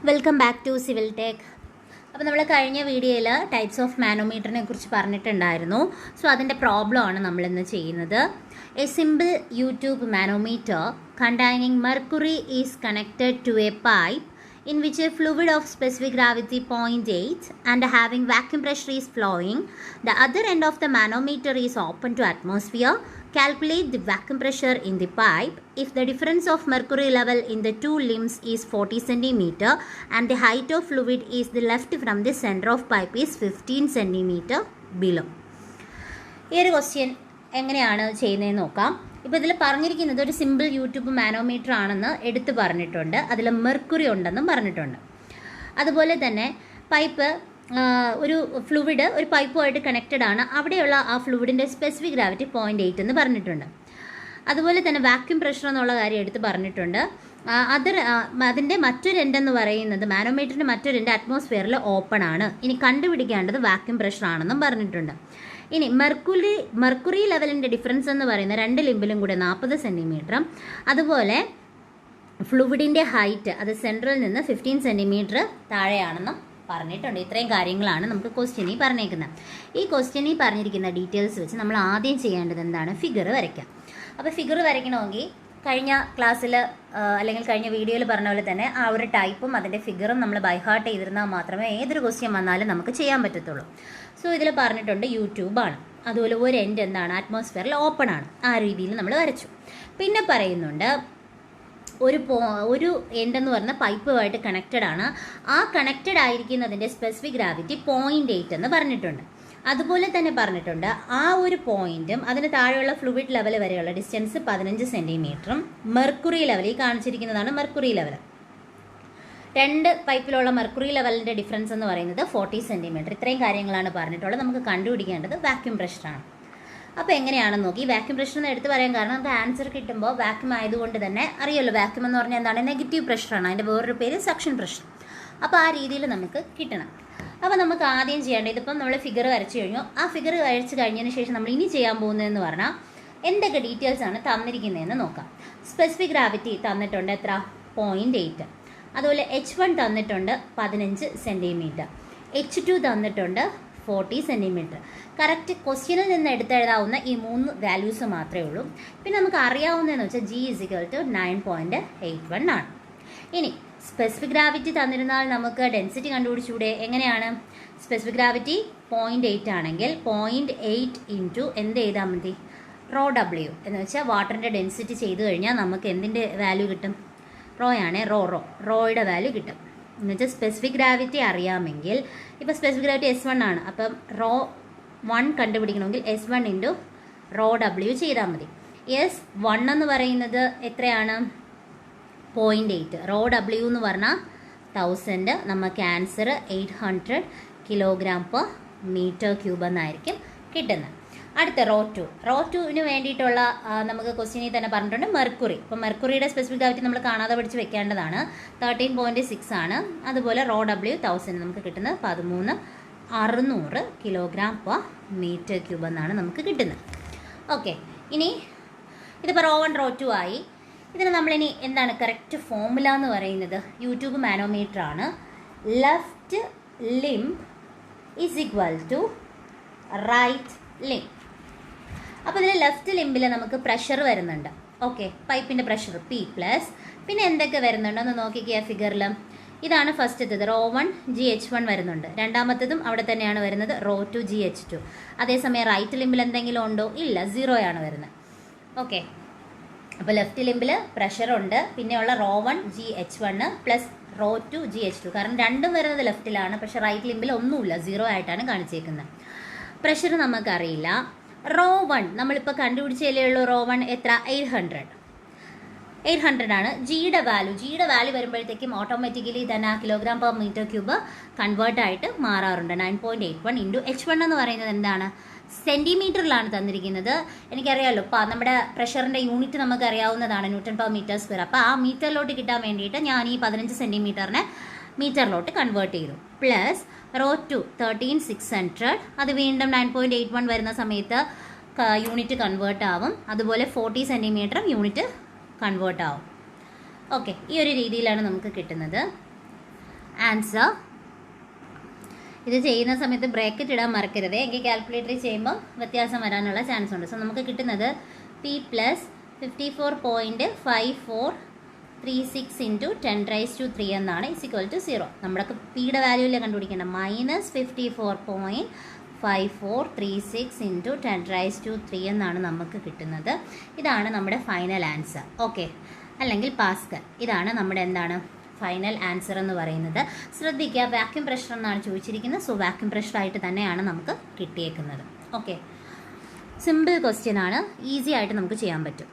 Welcome back to civil tech. അപ്പോൾ നമ്മൾ കഴിഞ്ഞ വീഡിയോയിൽ ടൈപ്സ് ഓഫ് മാനോമീറ്ററിനെ കുറിച്ച് പറഞ്ഞിട്ടുണ്ടായിരുന്നു. സോ അതിൻ്റെ പ്രോബ്ലം ആണ് നമ്മളിന്ന് ചെയ്യുന്നത്. A simple U tube manometer containing mercury is connected to a pipe in which a fluid of specific gravity 0.8 and having vacuum pressure is flowing. The other end of the manometer is open to atmosphere. Calculate the vacuum pressure in the pipe. If the difference of mercury level in the two limbs is 40 cm and the height of fluid is the left from the center of pipe is 15 cm below. ഈ ഒരു question എങ്ങനെയാണ് ചെയ്യുന്നതെന്ന് നോക്കാം. ഇപ്പോൾ ഇതിൽ പറഞ്ഞിരിക്കുന്നത് ഒരു simple U tube manometer ആണെന്ന് എടുത്തു പറഞ്ഞിട്ടുണ്ട്. അതിൽ മെർക്കുറി ഉണ്ടെന്നും പറഞ്ഞിട്ടുണ്ട്. അതുപോലെ തന്നെ പൈപ്പ് ഒരു ഫ്ലൂയിഡ് ഒരു പൈപ്പുമായിട്ട് കണക്റ്റഡ് ആണ്. അവിടെയുള്ള ആ ഫ്ലൂയിഡിൻ്റെ സ്പെസിഫിക് ഗ്രാവിറ്റി 0.8 എന്ന് പറഞ്ഞിട്ടുണ്ട്. അതുപോലെ തന്നെ വാക്യൂം പ്രഷർ എന്നുള്ള കാര്യം എടുത്ത് പറഞ്ഞിട്ടുണ്ട്. അതിൻ്റെ മറ്റൊരു എൻഡ് എന്ന് പറയുന്നത് മാനോമീറ്ററിൻ്റെ മറ്റൊരു എൻഡ് അറ്റ്മോസ്ഫിയറിൽ ഓപ്പൺ ആണ്. ഇനി കണ്ടുപിടിക്കേണ്ടത് വാക്യൂം പ്രഷർ ആണെന്നും പറഞ്ഞിട്ടുണ്ട്. ഇനി മെർക്കുറി ലെവലിൻ്റെ ഡിഫറൻസ് എന്ന് പറയുന്നത് രണ്ട് ലിംബിലും കൂടെ 40 സെൻറ്റിമീറ്ററും അതുപോലെ ഫ്ലൂയിഡിൻ്റെ ഹൈറ്റ് അത് സെൻട്രൽ നിന്ന് 15 സെൻറ്റിമീറ്റർ താഴെയാണെന്നും പറഞ്ഞിട്ടുണ്ട്. ഇത്രയും കാര്യങ്ങളാണ് നമുക്ക് ക്വസ്റ്റ്യനിൽ പറഞ്ഞേക്കുന്നത്. ഈ ക്വസ്റ്റ്യനിൽ പറഞ്ഞിരിക്കുന്ന ഡീറ്റെയിൽസ് വെച്ച് നമ്മൾ ആദ്യം ചെയ്യേണ്ടത് എന്താണ്? ഫിഗർ വരയ്ക്കാം. അപ്പോൾ ഫിഗർ വരയ്ക്കണമെങ്കിൽ കഴിഞ്ഞ ക്ലാസ്സിൽ അല്ലെങ്കിൽ കഴിഞ്ഞ വീഡിയോയിൽ പറഞ്ഞ പോലെ തന്നെ ആ ഒരു ടൈപ്പും അതിൻ്റെ ഫിഗറും നമ്മൾ ബൈഹാർട്ട് ചെയ്തിരുന്നാൽ മാത്രമേ ഏതൊരു ക്വസ്റ്റ്യൻ വന്നാലും നമുക്ക് ചെയ്യാൻ പറ്റത്തുള്ളൂ. സോ ഇതിൽ പറഞ്ഞിട്ടുണ്ട് യൂട്യൂബാണ്. അതുപോലെ ഒരു എൻഡ് എന്താണ്? അറ്റ്മോസ്ഫിയറിൽ ഓപ്പൺ ആണ്. ആ രീതിയിൽ നമ്മൾ വരച്ചു. പിന്നെ പറയുന്നുണ്ട് ഒരു എൻഡ് എന്ന് പറഞ്ഞ പൈപ്പുമായിട്ട് കണക്റ്റഡ് ആണ്. ആ കണക്റ്റഡ് ആയിരിക്കുന്നതിൻ്റെ സ്പെസിഫിക് ഗ്രാവിറ്റി 0.8 എന്ന് പറഞ്ഞിട്ടുണ്ട്. അതുപോലെ തന്നെ പറഞ്ഞിട്ടുണ്ട് ആ ഒരു പോയിന്റും അതിന് താഴെയുള്ള ഫ്ലൂയിഡ് ലെവൽ വരെയുള്ള ഡിസ്റ്റൻസ് 15 സെൻറ്റിമീറ്ററും മെർക്കുറി ലെവലിൽ കാണിച്ചിരിക്കുന്നതാണ് മെർക്കുറി ലെവൽ. രണ്ട് പൈപ്പിലുള്ള മെർക്കുറി ലെവലിൻ്റെ ഡിഫറൻസ് എന്ന് പറയുന്നത് 40 സെൻറ്റിമീറ്റർ. ഇത്രയും കാര്യങ്ങളാണ് പറഞ്ഞിട്ടുള്ളത്. നമുക്ക് കണ്ടുപിടിക്കേണ്ടത് വാക്യൂം പ്രഷറാണ്. അപ്പോൾ എങ്ങനെയാണെന്ന് നോക്കി. വാക്യൂം പ്രഷർ എന്ന് എടുത്ത് പറയാൻ കാരണം നമുക്ക് ആൻസർ കിട്ടുമ്പോൾ വാക്യൂം ആയതുകൊണ്ട് തന്നെ അറിയാമല്ലോ, വാക്യൂം എന്ന് പറഞ്ഞാൽ എന്താണ്? നെഗറ്റീവ് പ്രഷറാണ്. അതിൻ്റെ വേറൊരു പേര് സക്ഷൻ പ്രഷർ. അപ്പോൾ ആ രീതിയിൽ നമുക്ക് കിട്ടണം. അപ്പോൾ നമുക്ക് ആദ്യം ചെയ്യേണ്ടത്, ഇതിപ്പം നമ്മൾ ഫിഗർ വരച്ചു കഴിഞ്ഞു. ആ ഫിഗർ വരച്ച് കഴിഞ്ഞതിന് ശേഷം നമ്മൾ ഇനി ചെയ്യാൻ പോകുന്നതെന്ന് പറഞ്ഞാൽ എന്തൊക്കെ ഡീറ്റെയിൽസ് ആണ് തന്നിരിക്കുന്നതെന്ന് നോക്കാം. സ്പെസിഫിക് ഗ്രാവിറ്റി തന്നിട്ടുണ്ട് എത്ര? 0.8. അതുപോലെ H1 തന്നിട്ടുണ്ട് 15 സെൻറ്റിമീറ്റർ. H2 തന്നിട്ടുണ്ട് 40 സെൻറ്റിമീറ്റർ. കറക്റ്റ് ക്വസ്റ്റ്യനിൽ നിന്ന് എടുത്തെഴുതാവുന്ന ഈ 3 വാല്യൂസ് മാത്രമേ ഉള്ളൂ. പിന്നെ നമുക്ക് അറിയാവുന്നതെന്ന് വെച്ചാൽ G 9.81 ആണ്. ഇനി സ്പെസിഫിക് ഗ്രാവിറ്റി തന്നിരുന്നാൽ നമുക്ക് ഡെൻസിറ്റി കണ്ടുപിടിച്ചൂടെ? എങ്ങനെയാണ്? സ്പെസിഫിക് ഗ്രാവിറ്റി 0.8 ആണെങ്കിൽ 0.8 ഇൻറ്റു എന്ത് ചെയ്താൽ മതി? റോ W എന്ന് വെച്ചാൽ വാട്ടറിൻ്റെ ഡെൻസിറ്റി ചെയ്ത് കഴിഞ്ഞാൽ നമുക്ക് എന്തിൻ്റെ വാല്യൂ കിട്ടും? റോയാണ്. റോയുടെ വാല്യൂ കിട്ടും. എന്ന് വെച്ചാൽ സ്പെസിഫിക് ഗ്രാവിറ്റി അറിയാമെങ്കിൽ ഇപ്പോൾ സ്പെസിഫിക് ഗ്രാവിറ്റി S1 ആണ്. അപ്പം റോ 1 കണ്ടുപിടിക്കണമെങ്കിൽ S1 ഇൻറ്റു റോ W ചെയ്താൽ മതി. S1 എന്ന് പറയുന്നത് എത്രയാണ്? 0.8. റോ W എന്ന് പറഞ്ഞാൽ 1000. നമുക്ക് ആൻസർ 800 kg/m³ എന്നായിരിക്കും കിട്ടുന്നത്. അടുത്ത റോ ടുവിന് വേണ്ടിയിട്ടുള്ള നമുക്ക് ക്വസ്റ്റ്യനിൽ തന്നെ പറഞ്ഞിട്ടുണ്ട് മെർക്കുറി. അപ്പോൾ മെർക്കുറിയുടെ സ്പെസിഫിക് ഗ്രാവിറ്റി നമ്മൾ കാണാതെ പഠിച്ച് വെക്കേണ്ടതാണ്. 13.6 ആണ്. അതുപോലെ റോ W 1000 നമുക്ക് കിട്ടുന്നത് 13,600 kg/m³ എന്നാണ് നമുക്ക് കിട്ടുന്നത്. ഓക്കെ, ഇനി ഇതിപ്പോൾ റോ 1 റോ 2 ആയി. ഇതിന് നമ്മളിനി എന്താണ് കറക്റ്റ് ഫോർമുല എന്ന് പറയുന്നത്? യൂട്യൂബ് മാനോമീറ്റർ ആണ്. Left limb is equal to right limb. അപ്പോൾ ഇതിൽ ലെഫ്റ്റ് ലിംബിൽ നമുക്ക് പ്രഷർ വരുന്നുണ്ട്. ഓക്കെ, പൈപ്പിൻ്റെ പ്രഷർ P+. പിന്നെ എന്തൊക്കെ വരുന്നുണ്ടെന്ന് നോക്കിക്കുക ഫിഗറിൽ. ഇതാണ് ഫസ്റ്റത്തേത്. റോ 1 GH1 വരുന്നുണ്ട്. രണ്ടാമത്തേതും അവിടെ തന്നെയാണ് വരുന്നത്, റോ 2 GH2. അതേസമയം റൈറ്റ് ലിംബിൽ എന്തെങ്കിലും ഉണ്ടോ? ഇല്ല, 0 ആണ് വരുന്നത്. ഓക്കെ, അപ്പോൾ ലെഫ്റ്റ് ലിംബിൽ പ്രഷറുണ്ട്. പിന്നെയുള്ള raw 1 GH1 plus rho 2 GH2. കാരണം രണ്ടും വരുന്നത് ലെഫ്റ്റിലാണ്, പക്ഷേ റൈറ്റ് ലിംബിൽ ഒന്നുമില്ല, 0 ആയിട്ടാണ് കാണിച്ചേക്കുന്നത്. പ്രഷർ നമുക്കറിയില്ല. റോ 1 നമ്മളിപ്പോൾ കണ്ടുപിടിച്ചതിലേ ഉള്ളൂ. റോ 1 എത്ര? 800 ആണ്. ജിയുടെ വാല്യൂ വരുമ്പോഴത്തേക്കും ഓട്ടോമാറ്റിക്കലി തന്നെ kg/m³ കൺവേർട്ട് ആയിട്ട് മാറാറുണ്ട്. 9.81 ഇൻറ്റു H1 എന്ന് പറയുന്നത് എന്താണ്? സെൻറ്റിമീറ്ററിലാണ് തന്നിരിക്കുന്നത്. എനിക്കറിയാമല്ലോ, ഇപ്പോൾ നമ്മുടെ പ്രഷറിൻ്റെ യൂണിറ്റ് നമുക്കറിയാവുന്നതാണ് Nm/m². അപ്പോൾ ആ മീറ്ററിലോട്ട് കിട്ടാൻ വേണ്ടിയിട്ട് ഞാൻ ഈ 15 സെൻറ്റിമീറ്ററിനെ മീറ്ററിലോട്ട് കൺവേർട്ട് ചെയ്തു. Plus rho 2 13,600. അത് വീണ്ടും 9.81 വരുന്ന സമയത്ത് യൂണിറ്റ് കൺവേർട്ട് ആവും. അതുപോലെ 40 സെൻറ്റിമീറ്ററും യൂണിറ്റ് കൺവേർട്ട് ആവും. ഓക്കെ, ഈ ഒരു രീതിയിലാണ് നമുക്ക് കിട്ടുന്നത്. ആൻസർ. ഇത് ചെയ്യുന്ന സമയത്ത് ബ്രാക്കറ്റ് ഇടാൻ മറക്കരുത്, എങ്കിൽ കാൽക്കുലേറ്ററിൽ ചെയ്യുമ്പോൾ വ്യത്യാസം വരാനുള്ള ചാൻസ് ഉണ്ട്. സോ നമുക്ക് കിട്ടുന്നത് പി പ്ലസ് 54.5436 ഇൻറ്റു 10⁻³ എന്നാണ്, =0. നമ്മുടെ പിയുടെ വാല്യൂല്ലേ കണ്ടുപിടിക്കേണ്ടത്, -54.5436 ഇൻറ്റു 10⁻³ എന്നാണ് നമുക്ക് കിട്ടുന്നത്. ഇതാണ് നമ്മുടെ ഫൈനൽ ആൻസർ. ഓക്കെ, അല്ലെങ്കിൽ പാസ്കൽ. ഇതാണ് നമ്മുടെ എന്താണ് ഫൈനൽ ആൻസർ എന്ന് പറയുന്നത്. ശ്രദ്ധിക്കുക, വാക്യൂം പ്രഷർ എന്നാണ് ചോദിച്ചിരിക്കുന്നത്. സോ വാക്യൂം പ്രഷർ ആയിട്ട് തന്നെയാണ് നമുക്ക് കിട്ടിയേക്കുന്നത്. ഓക്കെ, സിമ്പിൾ ക്വസ്റ്റ്യൻ ആണ്, ഈസി ആയിട്ട് നമുക്ക് ചെയ്യാൻ പറ്റും.